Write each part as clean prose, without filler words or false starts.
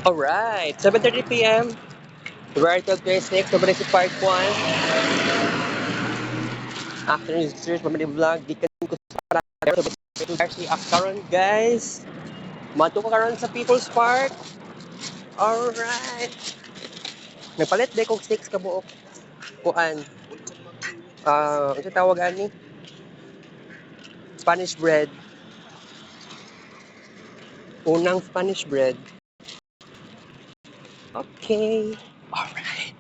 Alright, 7:30 p.m. February 26, Nobresi Part 1. Afternoon series, mamali vlog. Di ka ko sa parang sa karon guys. Mato ko karon sa People's Park. Alright. Nagpalit de kog 6 ka buok. Kuan. Ano tawag ani? Spanish bread. Unang Spanish bread. Okay. Alright.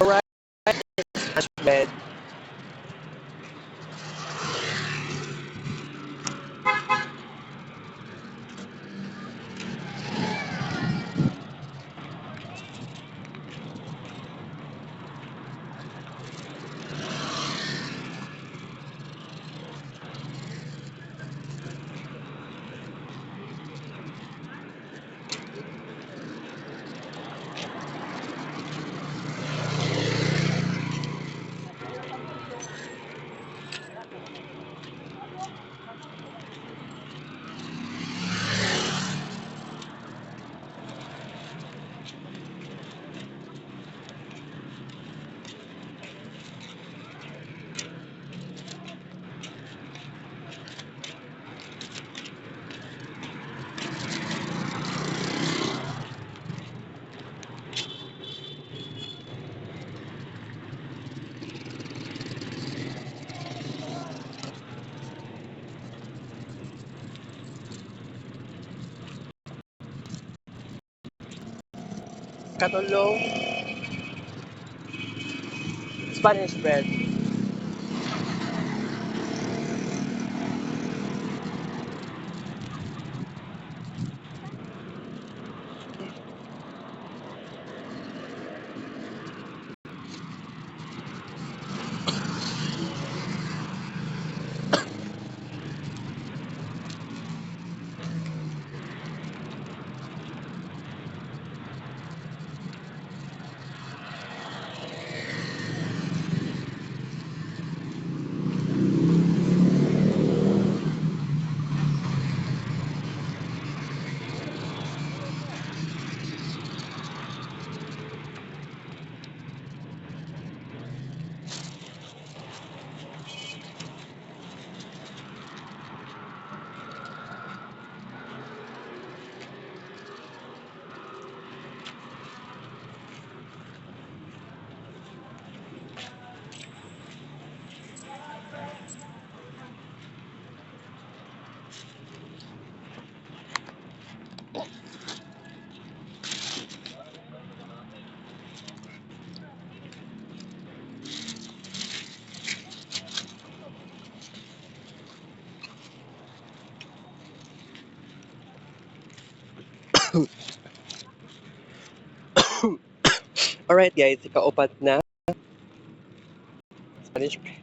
Alright. Spanish bread. Katulong Spanish bread. Alright guys, ikaupat na Spanish bread.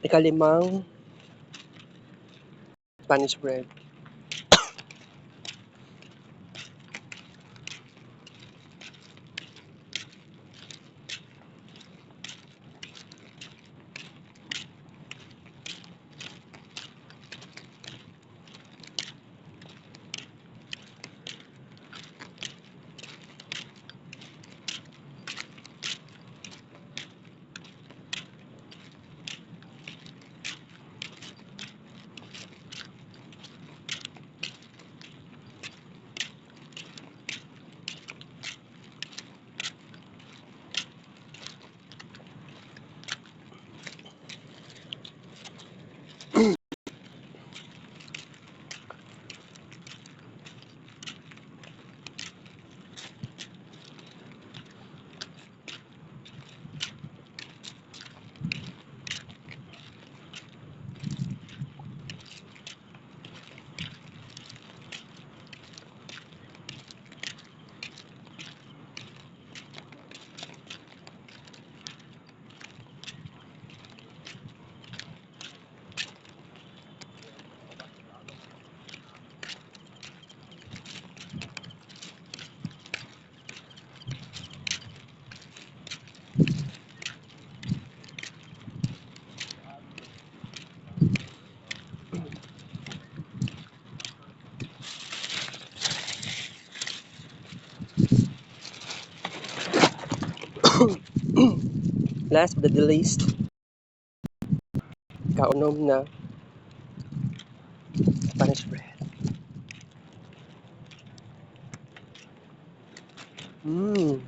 Ikalimang Spanish bread. Last but the least, kaunom na Spanish bread. Mmm.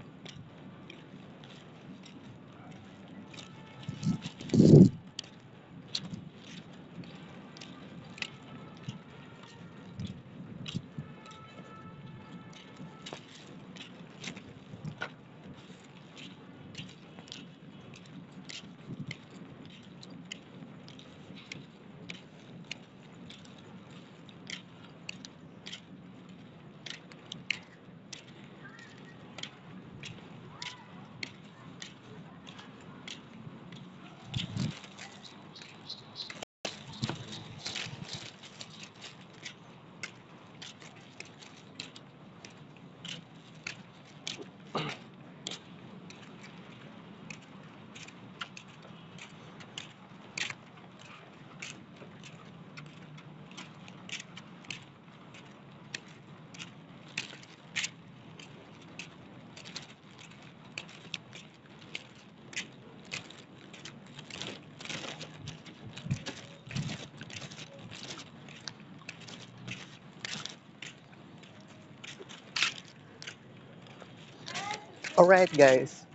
Alright guys,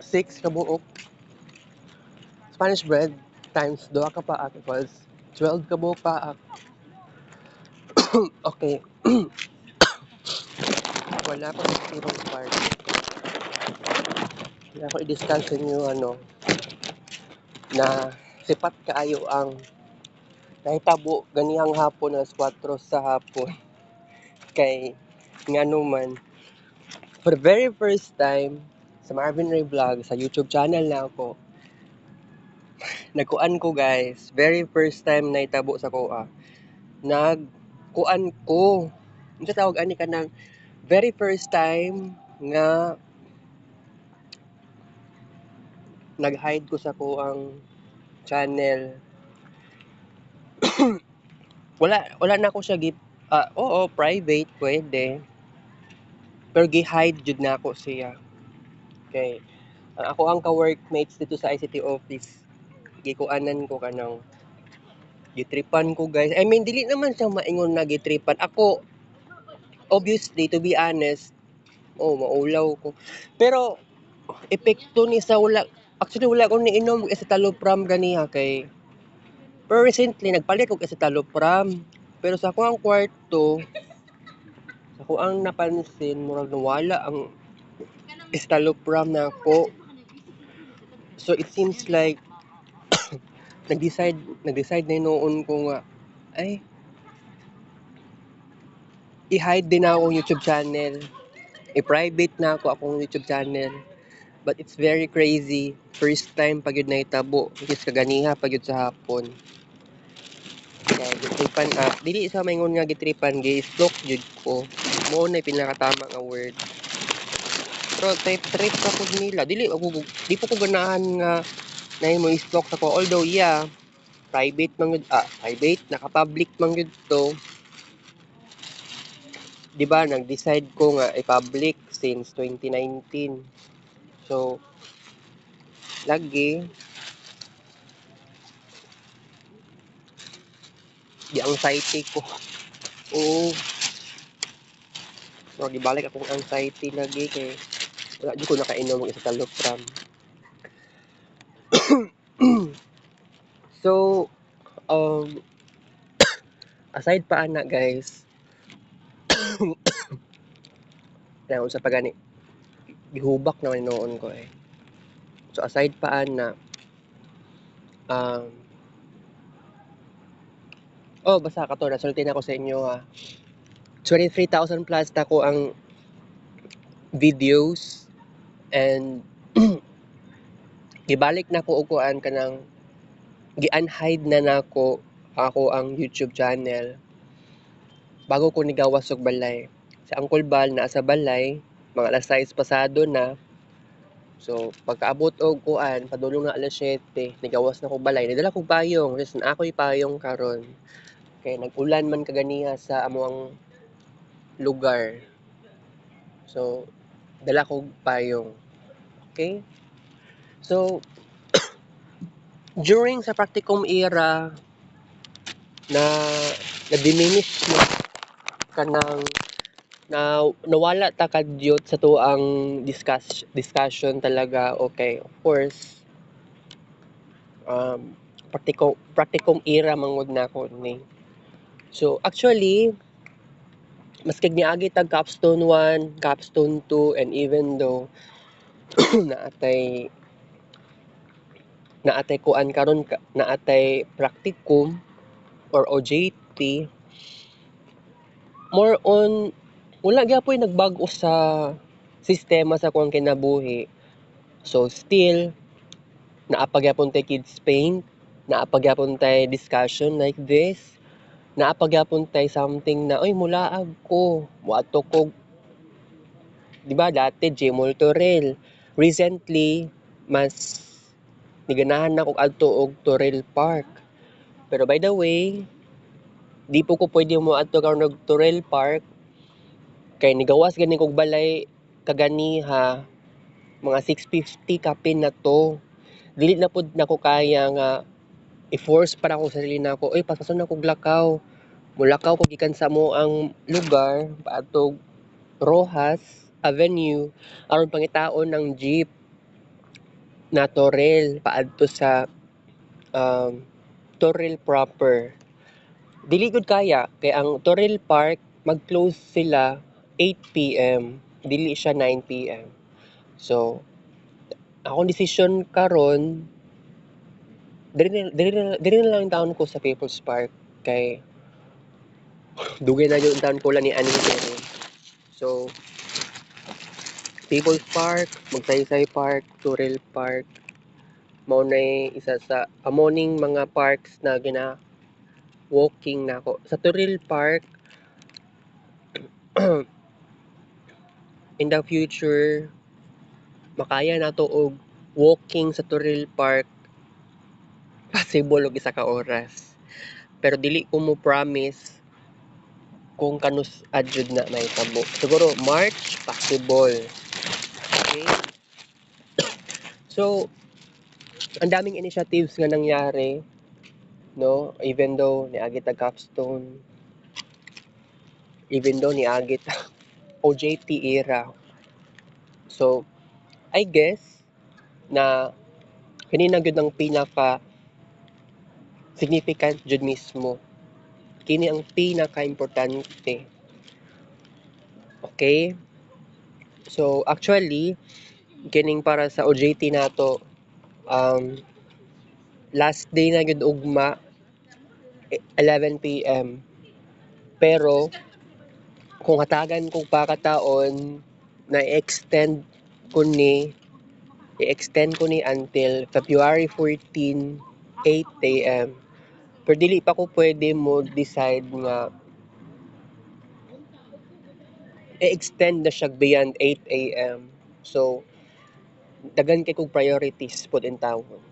6 kabuok Spanish bread times 2 ka paak equals 12 kabuok paak. Okay, wala ko sa tipong part. Wala ko i-discuss sa inyo na sipat kaayo ang nahitabo ganihang hapon alas 4 sa hapon. Kay ngano man, for the very first time sa Marvin Ray Vlog sa YouTube channel na ako, nagkuan ko guys, very first time nahitabo sa kuha. Nagkuan ko. Ano tawag ani ka ng very first time nga nag-hide ko sa kuang channel. Wala na ako siya oo, private pwede. Pero gi-hide jud na ako siya. Okay. Ako ang ka-workmates dito sa ICT office. Gikuanan ko kanang gitripan ko guys. I mean dili naman siya maingon na gitripan. Ako obviously to be honest, maulaw ko. Pero epekto ni sa wala actually wala ko niinom escitalopram ganiha kay pero recently nagpalit og escitalopram. Pero sa ako ang kwarto, sa ako ang napansin murag nawala ang escitalopram na ako. So it seems like nag-decide na noon ko nga ay i-hide din ako akong YouTube channel. I-private na ako akong YouTube channel. But it's very crazy. First time pag yun nahitabo. Is kaganiha pag yun sa hapon. Kaya gitripan dili sa maingon nga gitripan, gi-stalk jud ko. Mo na pinakatama nga word. Pero trip ka pud nila. Di po ko ganahan nga na mo i-stalk ako. Although yeah, private, naka-public man yun to. Di ba, nag-decide ko nga i-public since 2019. So, lagi, di anxiety ko. Oo, so, gibalik akong anxiety lagi kay wala di ko nakainom ng isa talopram. So, um, aside pa ana guys, dahil sa pagani, gihubak naman noon ko eh. So, aside pa ana, um, basta ka to, nasulti na ako sa inyo ha. 23,000 plus na ko ang videos and gibalik na ko og kuan kanang gi-unhide na nako ako ang YouTube channel bago ko nigawas og balay. Si Uncle Bal naa sa balay, mga alas 6 pasado na. So pagkaabot og kuan padulong na alas 7, nigawas na ko balay. Nidala kog payong, listen ako'y payong karon. Kay nag-ulan man kaganiha sa amoang lugar. So dala kog payong. Okay? So during sa practicum era na na-diminish mo kanang nawala ta kadyot sa tuang discussion talaga. Okay, of course, practicum era mangod na ko ni. So actually maski niagi tag capstone 1, capstone 2, and even though naatay kuan karon naatay practicum or OJT, more on wala gyapon nagbago sa sistema sa kuang kinabuhi. So still naapagyapon tay kids paint, naapagyapon tay discussion like this, naapagyapon tay something na oy mulaag ko moadto ko, di ba dati Jmol Torel, recently mas niganahan na kog adto og Torel Park. Pero by the way, di po ko pwede mo adto karon og Torel Park kay nigawas gani kog balay kaganiha mga 650 kapin na to. Dili na pud nako kaya nga i-force para ko sarili nako, oy pasason na kog Lakaw. Mulakaw ko gikan sa mo ang lugar paadtog Rojas Avenue aron pangitaon ng jeep na Torel paadto sa um, Toril proper. Dili gud kaya kay ang Toril Park mag-close sila 8 PM, dili siya 9 PM. So, akong desisyon karon diri na lang taon ko sa People's Park kay dugay na yung taon ko lang ni ani diri. So, People's Park, Magsaysay Park, Toril Park, mao nay isa sa amoning mga parks na walking na ako. Sa Toril Park, in the future, makaya na to og walking sa Toril Park possible og isa ka oras. Pero dili ko mo promise kung kanus adjud na may tabo. Siguro March possible. Okay? So, ang daming initiatives nga nangyari, no? Even though niagi tag capstone, even though niagi tag OJT era. So, I guess na kini na gyud ang pinaka significant jud mismo. Kini ang pinaka-importante. Okay? So, actually, kining para sa OJT nato, last day na gyud ugma 11 PM. Pero kung hatagan kong pakataon na i-extend ko ni until February 14, 8 AM. Pero dili pa ko pwede mo decide nga i-extend na siya beyond 8 AM. So, dagan kay kong priorities pod in tawon.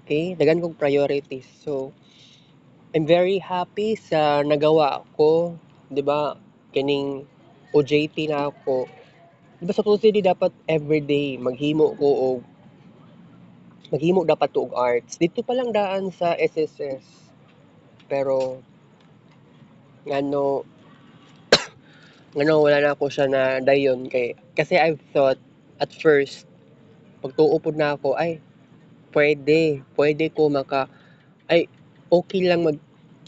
Okay? Dagan kong priorities. So, I'm very happy sa nagawa ko, 'di ba? Kining OJT na ako. 'Di ba supposedly dapat everyday maghimo dapat to og arts. Dito pa lang daan sa SSS. Pero ngano ngano wala na ako siya na dayon kasi I've thought at first pagtuo pod na ako ay pwede ko ay okay lang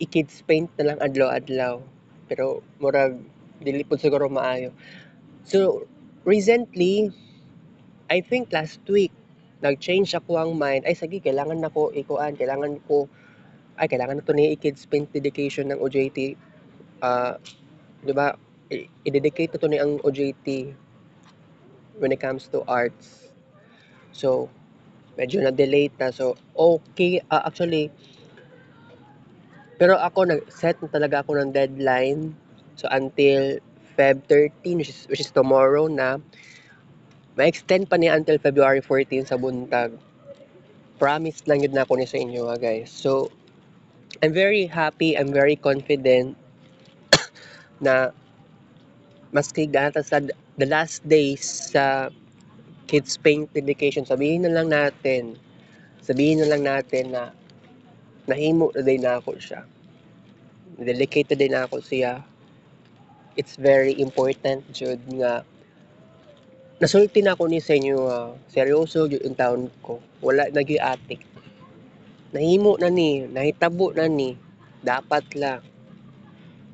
i-kids paint na lang adlaw-adlaw. Pero murag dili pod siguro maayo. So recently, I think last week nag-change ako ang mind. Ay sige, kailangan na to ni i-kids paint dedication ng OJT. 'Di ba? I-dedicate na to ni ang OJT when it comes to arts. So medyo na-delay ta. So okay, actually pero ako nag-set na talaga ako ng deadline. So until Feb 13, which is tomorrow na, ma-extend pa niya until February 14 sa buntag. Promise lang yun na ako ni sa inyo guys. So, I'm very happy, I'm very confident na maski gata sa the last days sa Kids Paint dedication, sabihin na lang natin na nahimo na din na ako siya. Dedicated din na ako siya. It's very important jud nga nasulti na ako ni sa inyo, seryoso jud ang taon ko. Wala nag-atik. Nahimo na ni, nahitabo na ni, dapat lang.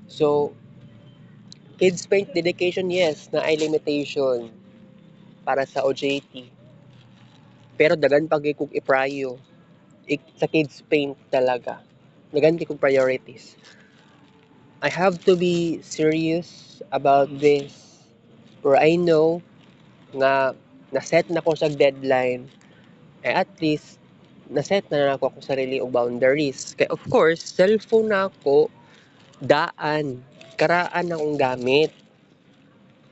So, Kids Paint dedication, yes, na ay limitation para sa OJT. Pero dagan pa gyud kog iprayo sa Kids Paint talaga. Dagan gyud kog priorities. I have to be serious about this. For I know nga na-set na ko sa deadline, at least na-set na ako akong sarili og boundaries. Kay of course, cellphone na ako, karaan na akong gamit.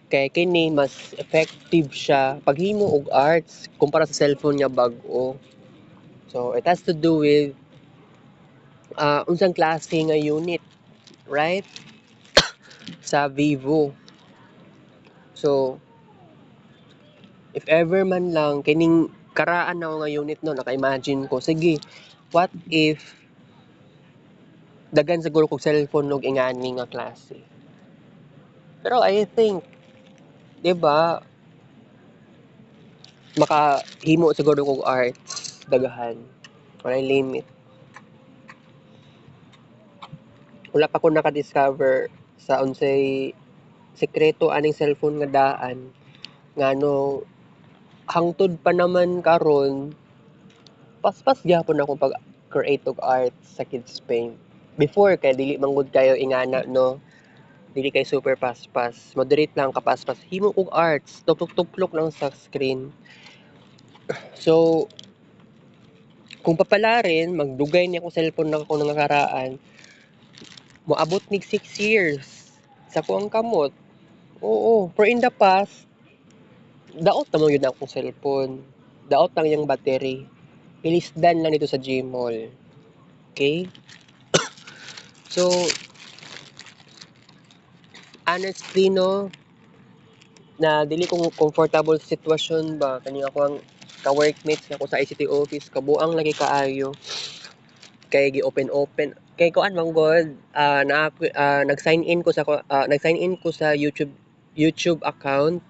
Kay kini mas effective siya paghimo og arts kumpara sa cellphone nga bag-o. So it has to do with unsang klase nga unit, right? Sa Vivo. So if ever man lang kining karaan na nga unit no, naka-imagine ko, sige, what if dagan siguro kog cellphone og ingani nga klase. Pero I think, 'di ba, makahimo siguro kog arts dagahan. Walay limit. Wala pa ko naka-discover sa unsay sekreto aning cellphone nga daan ngano hangtod pa naman karon paspas gyapon ako pag create og art sa Kids Paint. Before kay dili man gud kayo ingana no, dili kay super paspas, moderate lang ka paspas, himo og arts, tuplok-tuplok lang sa screen. So kung papalarin magdugay ni ako cellphone na ako nang nakaraan, moabot nig 6 years sa kuang kamot. Oo, for in the past, daot naman yun akong cellphone. Daot lang yung battery. Ilisdan lang dito sa Gmall. Okay? So, honestly, no, na dili ko comfortable sa sitwasyon ba, kani ako ang ka-workmates na ako sa ICT office, kabuang lagi kaayo. Kay gi-open. Kay kuan man god, nag-sign in ko sa YouTube account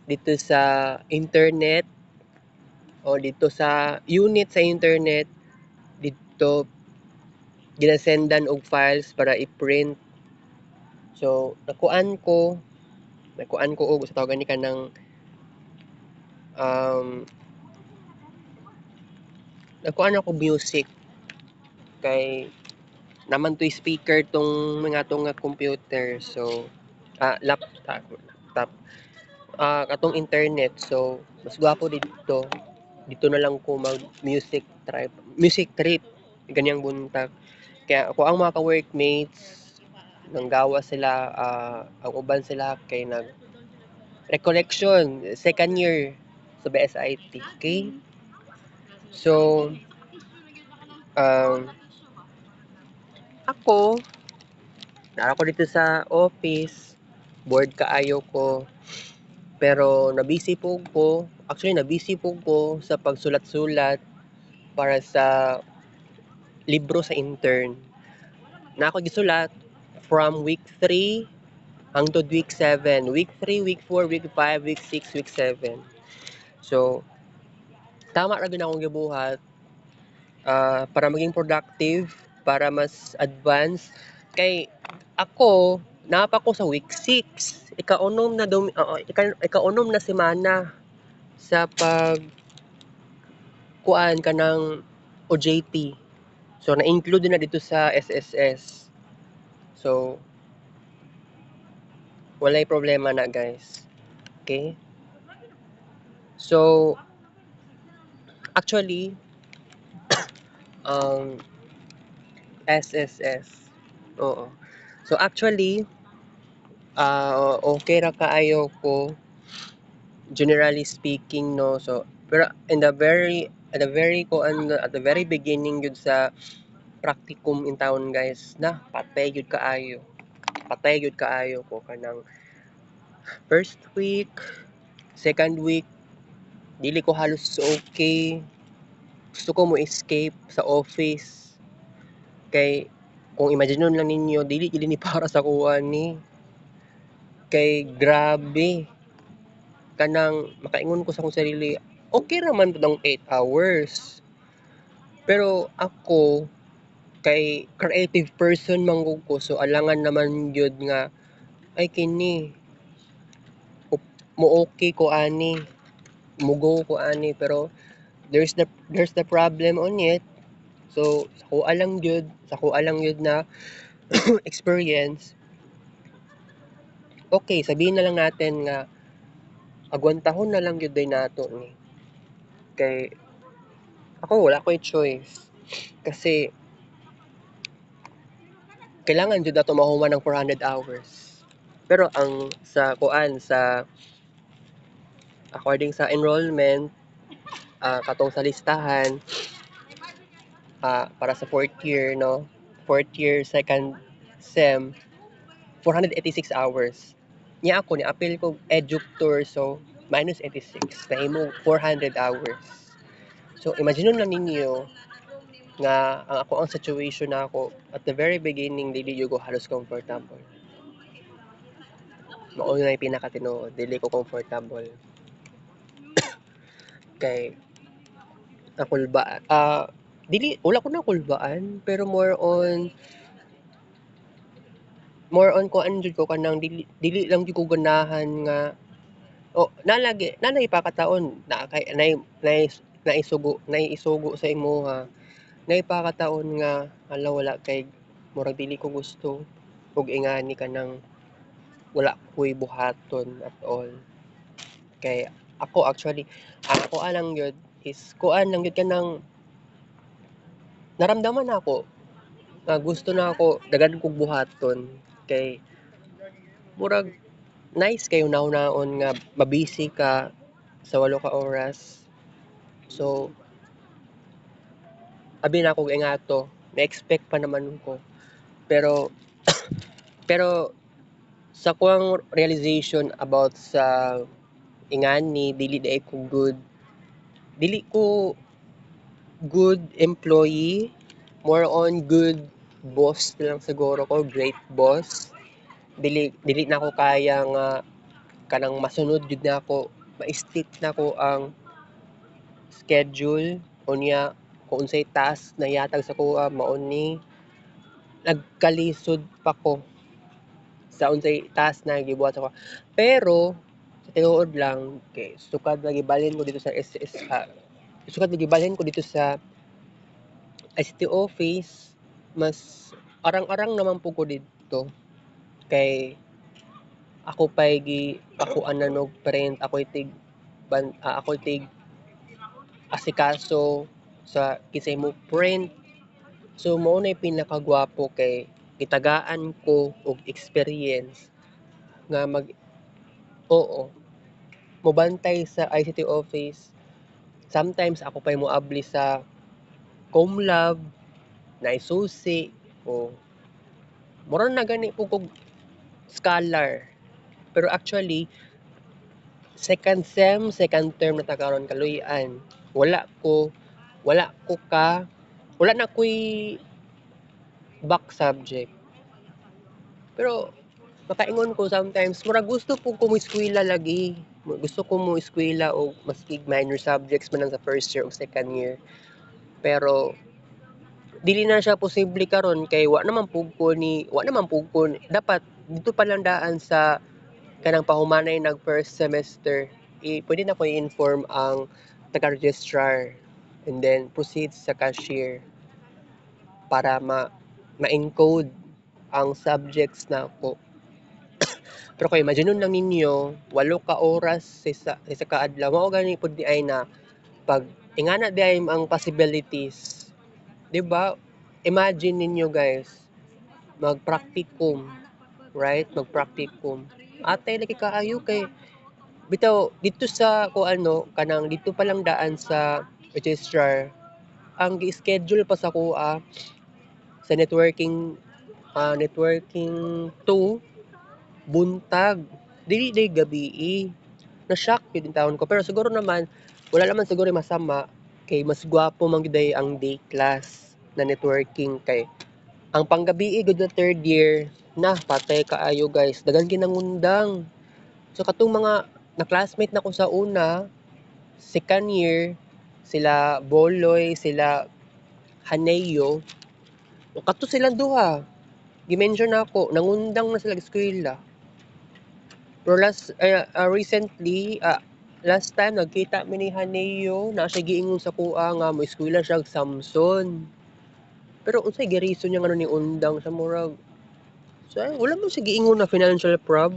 dito sa internet o dito sa unit sa internet dito ginasendan og files para i-print. So nakuan ko og sa tawagan ni kanang nakuan ako music kay naman to speaker tong mga tong nga computer. So laptop. Katong internet. So, mas gwapo dito. Dito na lang ko mag music trip. Ganyang buntag. Kaya ako ang mga ka-workmates, nanggawa sila, ang uban sila kay nag recollection, second year sa BSIT. Okay? So, um, ako, nara ko dito sa office, bored kaayo ko, pero nabisi po ko, actually nabisi po ko sa pagsulat-sulat para sa libro sa intern. Na ako gisulat from week 3 hangtod week 7. Week 3, week 4, week 5, week 6, week 7. So, tama ra gyud akong gibuhat para maging productive, para mas advance. Kay ako, napa ko sa week 6. Ikaunom na semana sa kuan ka ng OJT. So, na-include na dito sa SSS. So, walay problema na guys. Okay? So, actually, um, SSS. Oo. So, actually, okay ra kaayo ko, generally speaking, no. So, pero at the very beginning yun sa practicum in town guys, na patay yun kaayo. Patay yun kaayo ko kanang first week, second week, dili ko halos okay. Gusto ko mo escape sa office. Kay kung imagine lang ninyo, dili gid ni para sa kuha ni. Kay grabe kanang makaingon ko sa akong sarili, okay raman pud ang 8 hours. Pero ako kay creative person man gud ko, so alangan naman gyud nga ay kini mo okay ko ani, mo go ko ani, pero there's the problem on it. So sa kuha lang gyud na experience. Okay, sabihin na lang natin nga agwantahon na lang gyud day nato ni. Kay ako wala ko'y choice. Kasi kailangan jud nato mahuman ng 400 hours. Pero ang sa kuan sa according sa enrollment, katong sa listahan, para sa fourth year, no? Fourth year, second sem, 486 hours. Niya ako, ni-appeal ko eductor, so minus 86. Nahimo 400 hours. So, imagine lang ninyo nga ang situation na ako, at the very beginning, dili ko halos comfortable. Mao na yung pinakatinuod, dili ko comfortable. Kay, nakulba, wala ko na kulbaan, pero more on kuan jud ko kanang dili lang jud ko ganahan nga nalagi pakataon na kay naisugo sa imuha naipakataon nga hala wala kay murag dili ko gusto ug ingani ka nang wala ko'y buhaton at all. Kay ako actually ang ako lang gyud is kuan lang gyud kanang naramdaman nako nga gusto na ako daghan kog buhaton kay murag nice kayo naon nga mabisi ka sa 8 ka oras. So, abi na ako ingato, na-expect pa naman ko. Pero pero sa kuang realization about sa ingani dili ko good employee, more on good boss na lang siguro ko, great boss. Dili na ako kaya nga kanang masunod jud na ako, ma-stick na ko ang schedule unya kung unsay task na ihatag sa kuha mao ni nagkalisod pa ko sa unsay task na gibuhat sa kuha. Pero sa tinuod lang kay sukad lagi balhin ko dito sa sukad lagi balhin ko dito sa ICT office, mas arang-arang naman po ko dito kay ako pa'y ako ananog print, ako tig asikaso sa kisay mo print. So mao na pinakagwapo kay gitagaan ko og experience nga oo, mobantay sa ICT office. Sometimes ako pa'y moabli sa Comlab, naisusi o mura na gani po kog scholar. Pero actually, second sem, second term na ta karon kaluy-an. Wala ko wala ko ka wala na ko'y back subject. Pero makaingon ko sometimes murag gusto po ko mo eskwela lagi. Gusto ko mo eskwela og maski minor subjects man lang sa first year o second year. Pero dili na siya posible karon kay wa naman pug ko dapat dito pa lang daan sa kanang pahumanay nag first semester. Pwede na ko i-inform ang taga-registrar and then proceed sa cashier para ma-encode ang subjects na ako. Pero kay imagine lang ninyo, 8 ka oras sa isa ka adlaw. Mao gani pud di ay na pag ingana di ay ang possibilities. 'Di ba? Imagine ninyo guys, mag-practicum, right? Mag-practicum. Atay lagi kaayo kay bitaw dito sa kanang dito pa lang daan sa registrar ang gi-schedule pa sa kuha sa networking 2 buntag dili day gabii. Na-shock yun yung taon ko pero siguro naman wala naman siguro masama kay mas gwapo man gyud ang day class na networking kay ang panggabii gud na third year na patay kaayo guys daghan ginangundang. So katong mga na-classmate na ko sa una, second year, sila Boloy, sila Haneyo, kato silang duha. Gi-mention na ako, nangundang na sila eskwela. Pero recently, last time nagkita mi ni Haneyo, na siya giingon sa kuha nga mo eskwela siya Samson. Pero unsay girison niya nga ni undang sa murag. So, wala mo siya giingon na financial prob.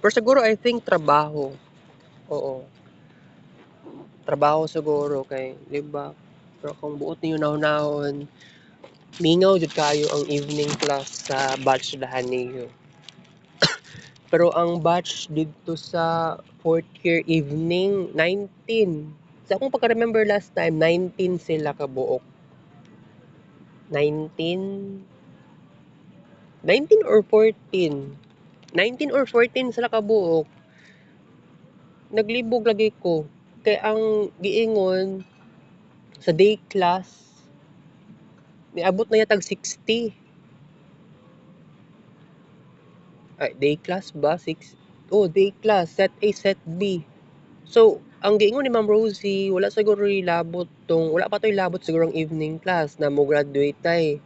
Pero siguro I think trabaho. Oo. Trabaho siguro kay, 'di ba? Pero kung buot niyo nahon-nahon, mingaw jud kayo ang evening class sa batch dahan niyo. Pero ang batch dito sa fourth year evening, 19. Sa akong pagka-remember last time, 19 sila kabuok. 19? 19 or 14? 19 or 14 sila kabuok. Naglibog lagi ko. Kay ang giingon sa day class, niabot na yatag 60. Ay, day class ba? Day class. Set A, set B. So, ang giingon ni Ma'am Rosie, wala pa to'y labot siguro ang evening class na mo graduate tay.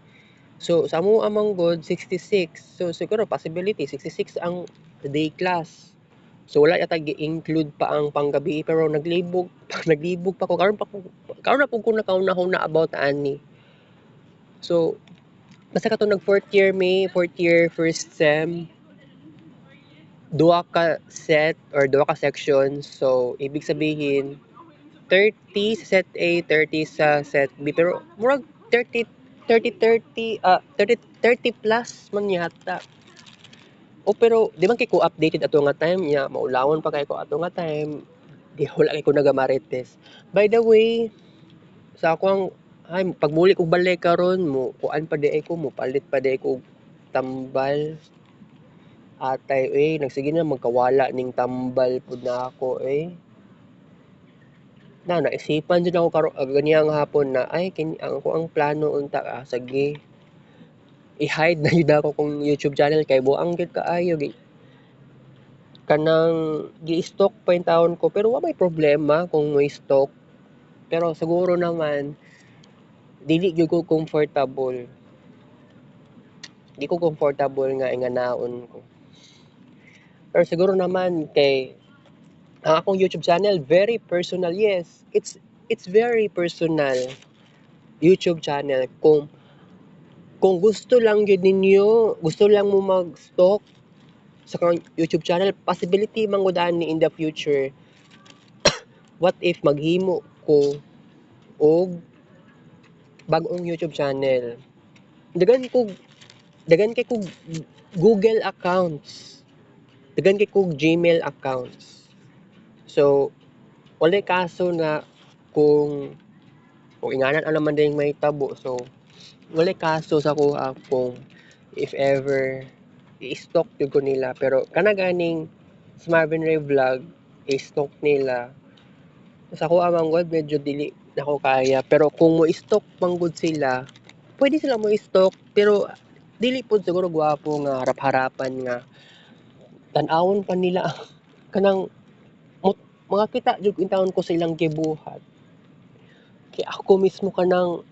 So, sa mo amang god 66. So, siguro possibility 66 ang day class. So, wala yata gi-include pa ang panggabi pero naglibog pa ko karon na pud ko nakaunahon na about ani. So, basta katong nag fourth year first sem, duha ka set or duha ka sections. So, ibig sabihin 30 sa set A, 30 sa set B. Pero murag 30 plus man yata. Pero di man kay ko updated ato nga time niya, maulawon pa kay ko ato nga time. Di wala kay ko nagamarites. By the way, sa akong pagmuli kog balay karon mo kuan pa di ay ko mo palit pa di ay ko tambal. Atay nagsige na magkawala ning tambal pud na ako naisipan jud ako karon ganiyang hapon na ang plano unta sige i-hide na jud ako kung YouTube channel kay buang gid kaayo kanang gi-stalk pa yung taon ko pero wa may problema kung may stalk. Pero siguro naman dili gyud ko comfortable. Di ko comfortable nga inganaon ko. Pero siguro naman kay ang akong YouTube channel very personal. Yes, it's very personal YouTube channel. Kung gusto lang yun ninyo, gusto lang mo mag-stalk, sa kang YouTube channel, possibility manggudaan ni in the future. What if maghimo ko og bag-ong YouTube channel? Dagan ko dagan kay kog Google accounts. Dagan kay kog Gmail accounts. So, walay kaso na kung ingana ang naman ding may tabo. So, walay kaso sa kuha kung if ever i-stalk jud ko nila. Pero kana ganing sa Marvin Ray Vlog, i-stalk nila. Sa kuha man gud medyo dili nako kaya. Pero kung mo i-stalk man gud sila, pwede sila mo i-stalk pero dili pud siguro gwapo nga harap-harapan nga tan-awon pa nila kanang mga kita jud intawon ko sa ilang gibuhat. Kaya ako mismo kanang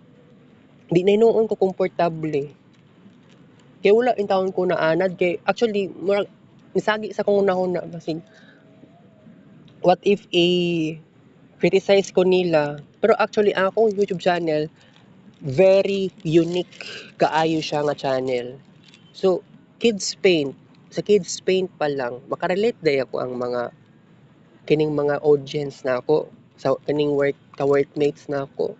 di na hinuon ko komportable. Kaya wala intawon ko na anad kay actually murag nisagi sa kong unahuna basig what if criticize ko nila pero actually ang akong YouTube channel very unique kaayo siya nga channel. So Kids Paint sa Kids Paint pa lang makarelate day ako ang mga kining mga audience na ako sa kining workmates na ako.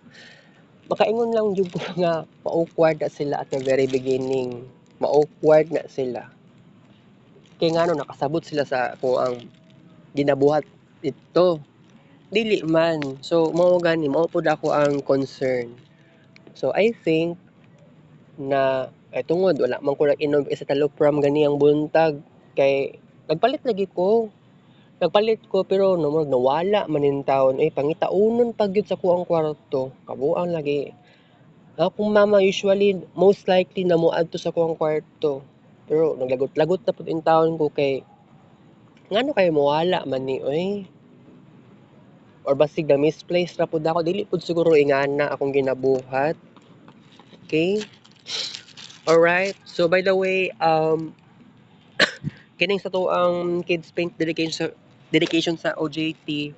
Makaingon lang jud ko nga ma-awkward na sila at the very beginning. Ma-awkward na sila. Kaya nga no, nakasabot sila sa ako ang ginabuhat ito. Dili man. So, mao gani, mao pod ako ang concern. So, I think na tungod wala man ko nag-inom sa talupram gani ang buntag kay nagpalit lagi ko. Nagpalit ko pero nawala man in taon pangitaunon pag yun sa kuang kwarto. Kabuang lagi. Akong mama usually most likely na moadto sa kuang kwarto. Pero naglagot-lagot na pud in taon ko kay ngano kay mowala man ni oy. Or basig na misplaced ra pud ako dili pud siguro ingana akong ginabuhat. Okay? Alright. So by the way, kining sa to ang Kids Paint dedication sa OJT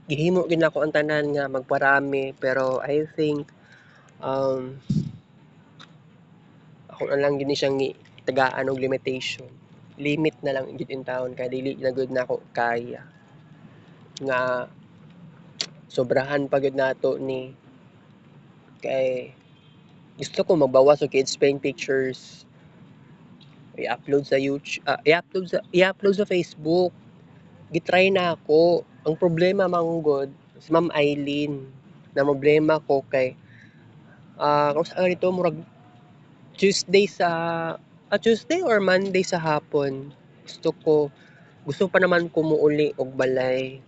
gihimo gid nako ang tanan nga magparami pero I think ako na lang gid ni siyang tagaan og limitation. Limit na lang gid in taon kay dili na gud nako kaya nga sobrahan pa gud nato ni kay gusto ko magbawas og kids paint pictures i-upload sa YouTube i-upload sa Facebook. Gitry na ako. Ang problema manggod si Ma'am Eileen na problema ko kay kung saan ito murag Tuesday or Monday sa hapon gusto pa naman ko muuli og balay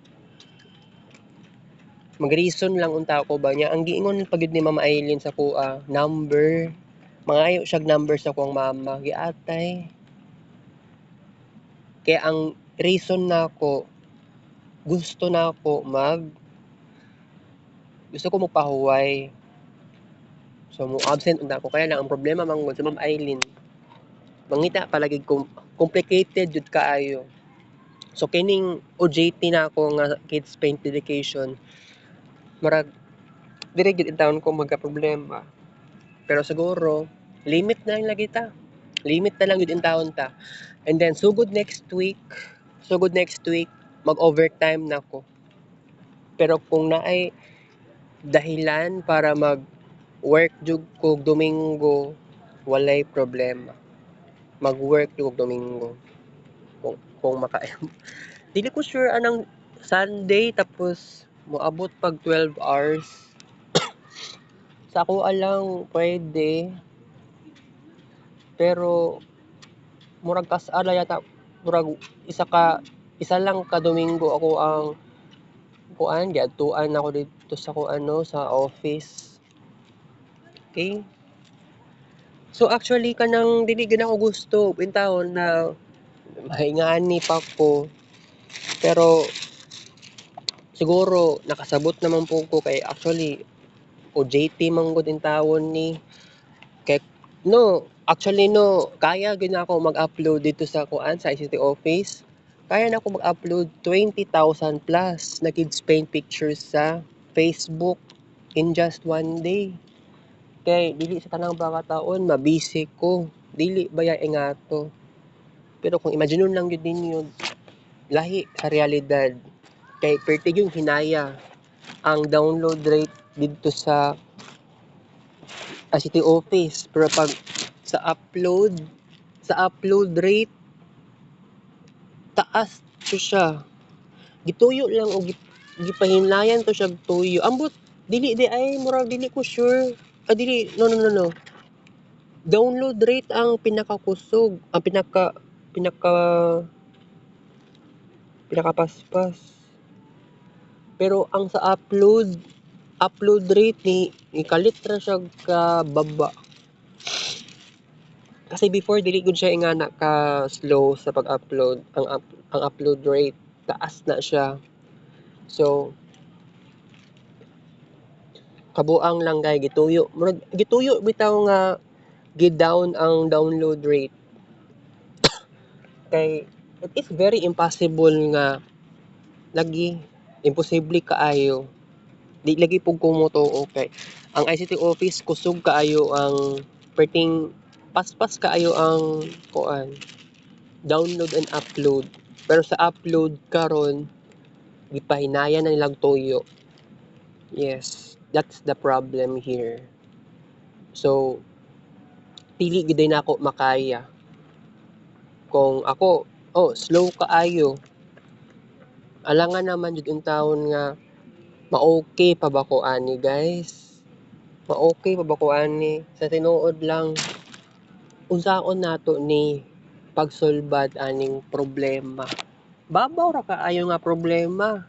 mag-reason lang unta ko ba niya ang giingon pagid ni Ma'am Eileen sa kuha number mangayo siya number sa kuang mama giatay kaya ang reason nako gusto ko magpahuway so mo absent unta ko kaya lang ang problema manggod sa Ma'am Eileen mangita palagi complicated jud kaayo so kining OJT na ako nga kids paint dedication murag dili gid intawon ko magka problema pero siguro limit na lang lagi ta limit na lang gid intawon ta and then sugod next week mag overtime na ko pero kung naay dahilan para mag work jud ko Domingo walay problema mag-work jud ko Domingo kung maka dili ko sure anang Sunday tapos moabot pag 12 hours sa ako alang pwede pero murag kas-ala yata murag isa lang ka Domingo ako ang kuan giadtuan ako dito sa sa office okay so actually kanang dili gid ako gusto intawon na mahingani pa ko pero siguro nakasabot naman po ko kay actually OJT man gud intawon ni kay actually kaya gid na ako mag-upload dito sa kuan sa ICT office kaya na ako mag-upload 20,000 plus na kids paint pictures sa Facebook in just one day Kay dili sa tanang pagkataon mabisi ko, dili baya ingato. Pero kung imagine lang yun ninyo, lahi sa realidad. Kay perti yung hinaya ang download rate dito sa city office. Pero pag sa upload rate, taas siya. Gituyo lang o gipahinlayan to siya tuyo. Ambot dili di ay murag dili ko sure. Dili no. Download rate ang pinakakusog, ang pinaka pinakapaspas. Pero ang sa upload rate ni kalit ra siya ka baba. Kasi before dili gud siya ingana ka slow sa pag-upload. Ang upload rate taas na siya. So kabuang lang kay gituyo. Murag gituyo bitaw nga gi-down ang download rate. Kay it is very impossible nga lagi imposible kaayo. Di lagi pug kumutuo kay ang ICT office kusog kaayo ang perting paspas kaayo ang kuan download and upload. Pero sa upload karon gipahinayan na nilang tuyo. Yes, that's the problem here. So dili gid nako makaya. Kung ako, slow kaayo. Alangan naman jud untawon nga ma-okay pa ba ko ani guys? Ma-okay pa ba ko ani? Sa tinuod lang, unsaon nato ni pagsolbad aning problema. Babaw ra kaayo nga problema.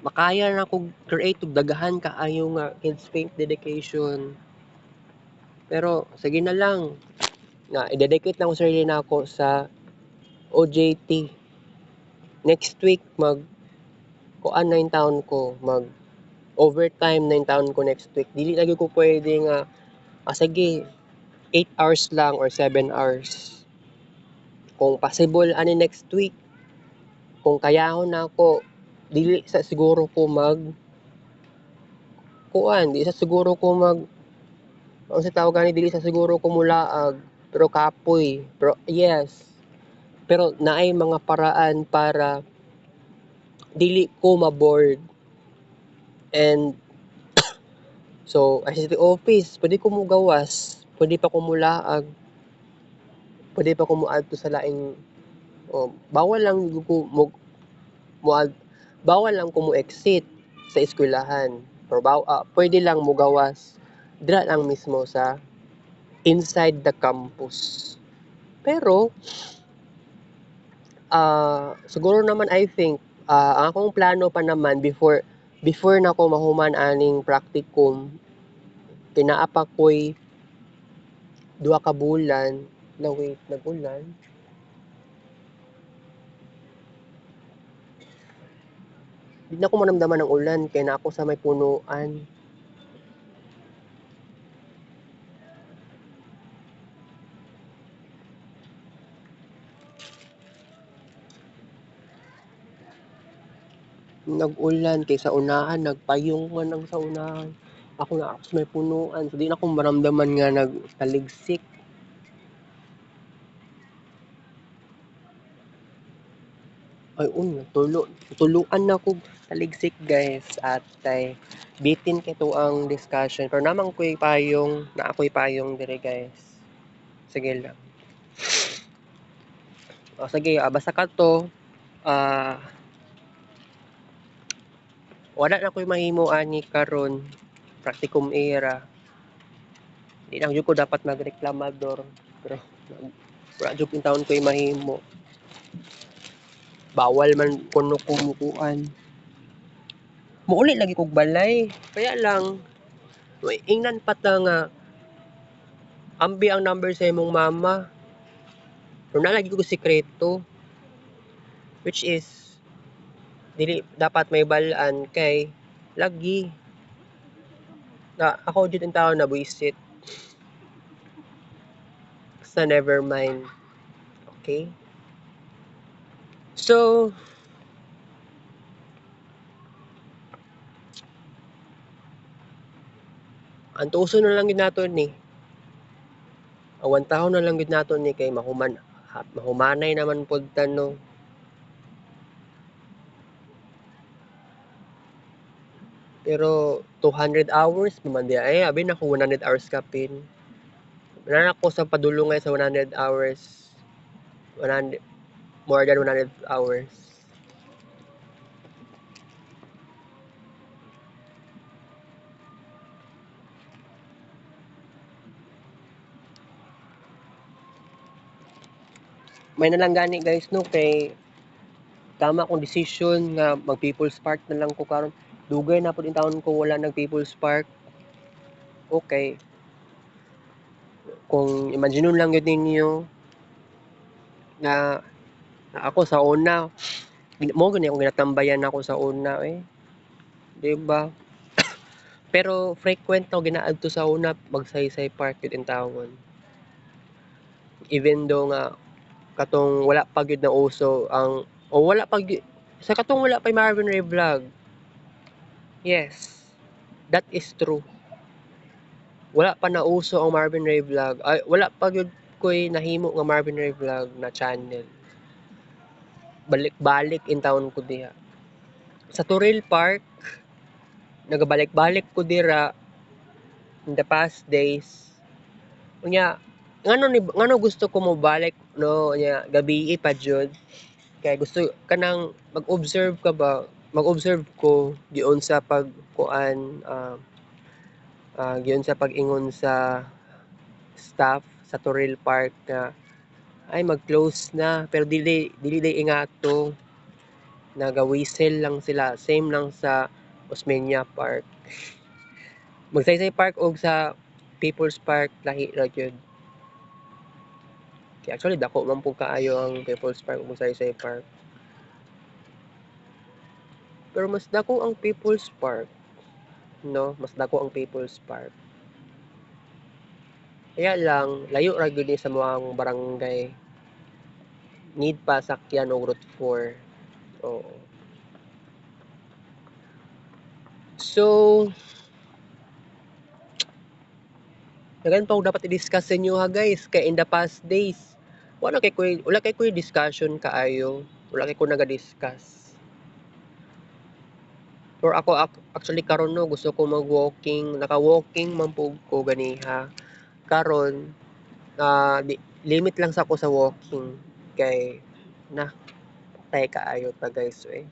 Makaya na kog create og daghan kaayo nga kids paint dedication. Pero sige na lang na i-dedicate lang ko sarili nako sa OJT. Next week kuan na yung taon ko, mag overtime na yung taon ko next week. Dili lagi ko pwede nga sige 8 hours lang or 7 hours. Kung possible ani next week, kung kayahon na ako, dili sa siguro ko di sa siguro ko ano sa tawag ani, dili sa siguro ko mulaag, pero kapoy. Pero yes. Pero naay mga paraan para dili ko ma-bored. And so, ICT office, pwede ko mo gawas, pwede pa ko mulaag, pwede pa ko moadto sa laing bawal lang ko bawal lang ko mo exit sa eskwelahan. Pero pwede lang mo gawas dira lang mismo sa inside the campus. Pero siguro naman I think ang akong plano pa naman before na ko mahuman aning practicum, kinaapa ko'y 2 ka bulan na wait nag-ulan. Di na ko manamdaman ng ulan kay na ako sa may punuan. Nag-ulan kay sa unahan nagpayong man ang sa unahan. Ako na ako sa may punuan so di na ko maramdaman nga nagtaligsik. Ay tuluan na ko taligsik guys at bitin kay to ang discussion pero naman ko'y payong na ako'y payong dire guys. Sige lang. Sige basta kadto wala na ko'y mahimo ani karon practicum era. Di lang jud ko dapat magreklamador pero wala jud yung taon ko'y mahimo. Bawal man kuno kumukuan. Muuli lagi kog balay. Kaya lang ingnan pa ta nga ambi ang number sa imong mama. Pero nalagi ko sikreto. Which is dili dapat may balaan kay lagi na ako jud ang tao na buisit. Basta never mind. Okay? So Ang tuso na lang gid naton ni. Awan taon na lang gid naton ni kay mahumanay naman pud ta no. Pero 200 hours naman di ay abi na ko 100 hours kapin. Wala na ko sa padulong sa 100 hours. 100 more than 100 hours. May na lang gani guys no kay tama kong decision nga mag People's Park na lang ko karon. Dugay na pud in taon ko wala nag People's Park. Okay. Kung imaginon lang yun ninyo na, na ako sa una, mo gani akong ginatambayan ako sa una eh. 'Di ba? Pero frequent ako ginaadto sa una magsaysay park yun in tawon. Even though nga katong wala pa gyud na uso ang o wala pa sa katong wala pa Marvin Ray Vlog. Yes. That is true. Wala pa nauso ang Marvin Ray Vlog. Ay, wala pa gyud ko'y nahimo nga Marvin Ray Vlog na channel. Balik-balik in town ko diha. Sa Turil Park, nagabalik-balik ko dira in the past days. Unya, ngano gusto ko mo balik no nya gabi pa jud kay gusto kanang mag-observe ka ba mag-observe ko giun sa pagkuan giun sa pag-ingon sa staff sa Turil Park na ay mag-close na pero dili day ingato naga-whistle lang sila same lang sa Osmeña Park Magsaysay Park og sa People's Park lahi ra gyud actually dako man po kaayo ang People's Park ug Magsaysay Park pero mas dako ang People's Park no mas dako ang People's Park kaya lang layo ra gyud ni sa mga barangay need pa sakyan og Route 4 oo so daghan pa dapat i-discuss sa inyo ha guys kay in the past days wala kay ko discussion kaayo wala kay ko naga-discuss or ako actually karon no gusto ko mag-walking naka-walking man pud ko ganiha karon limit lang sa ako sa walking kay na patay kaayo ta guys eh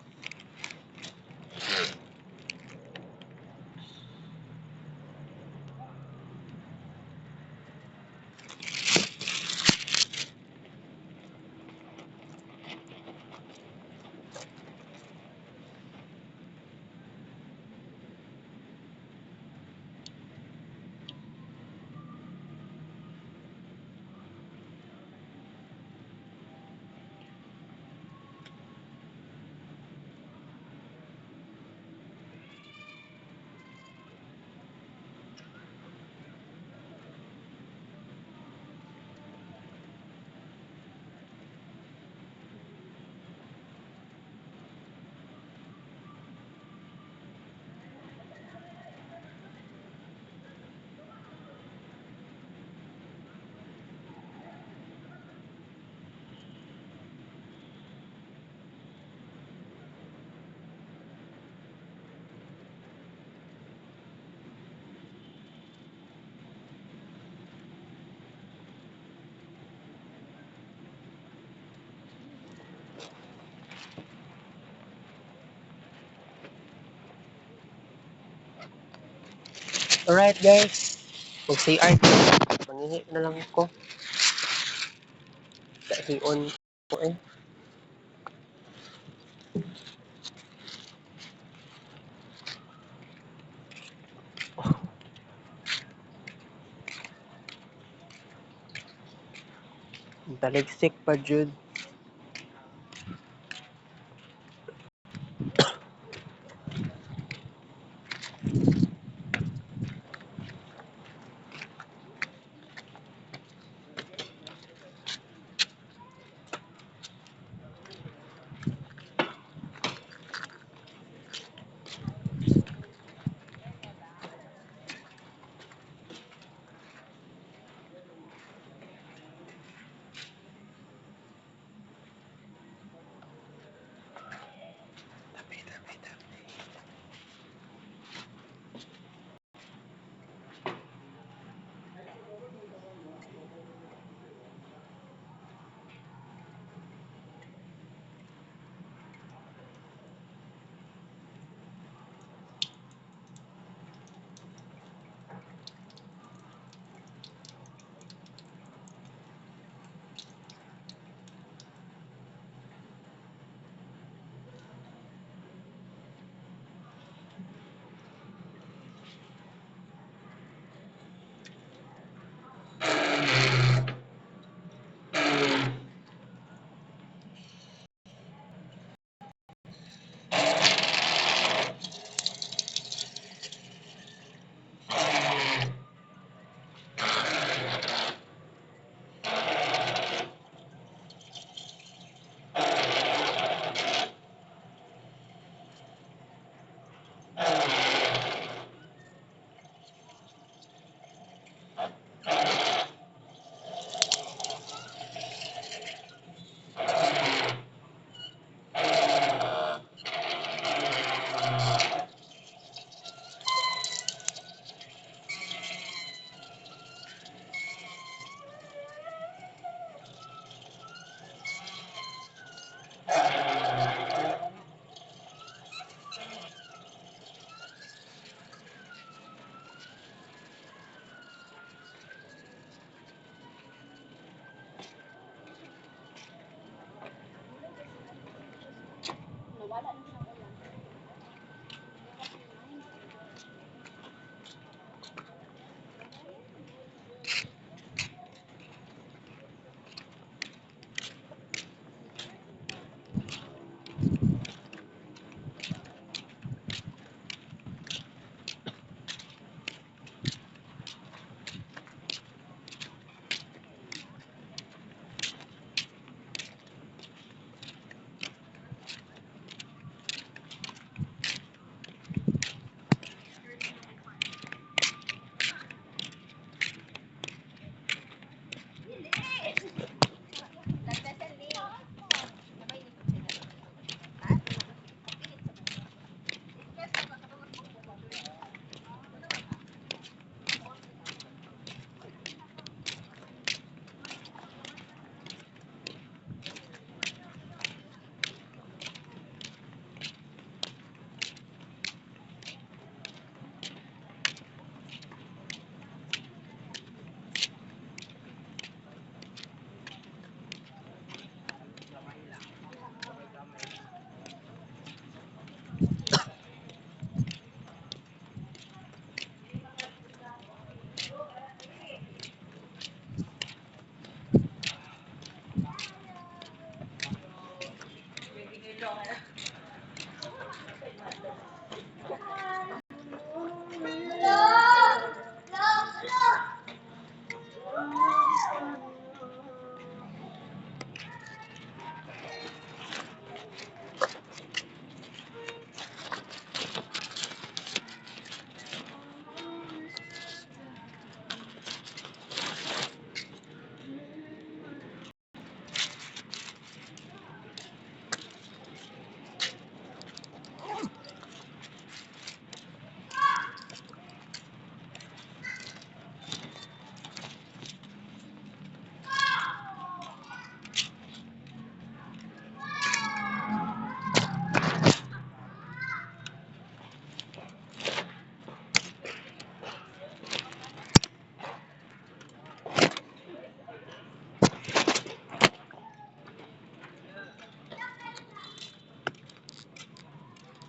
alright guys mag CR mangingi na lang ko on ko eh taligsik pa jud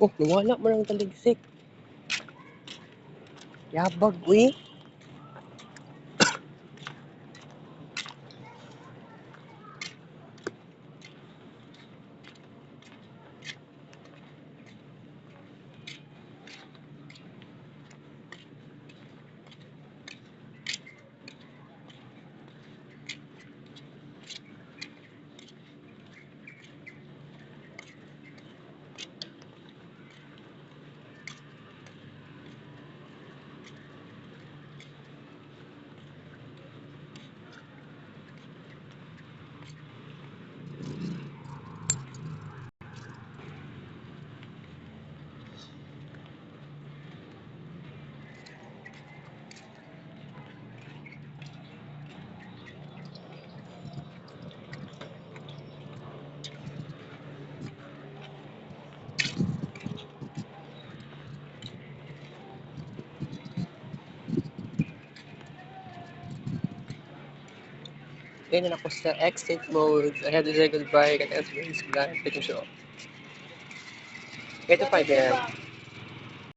Oh, nawala mo ng taligsik. Yabag, uy. Kaya na ako sa exit mode. I have to say goodbye. Kasi as well as blind. Taking show. 8 to 5 a.m.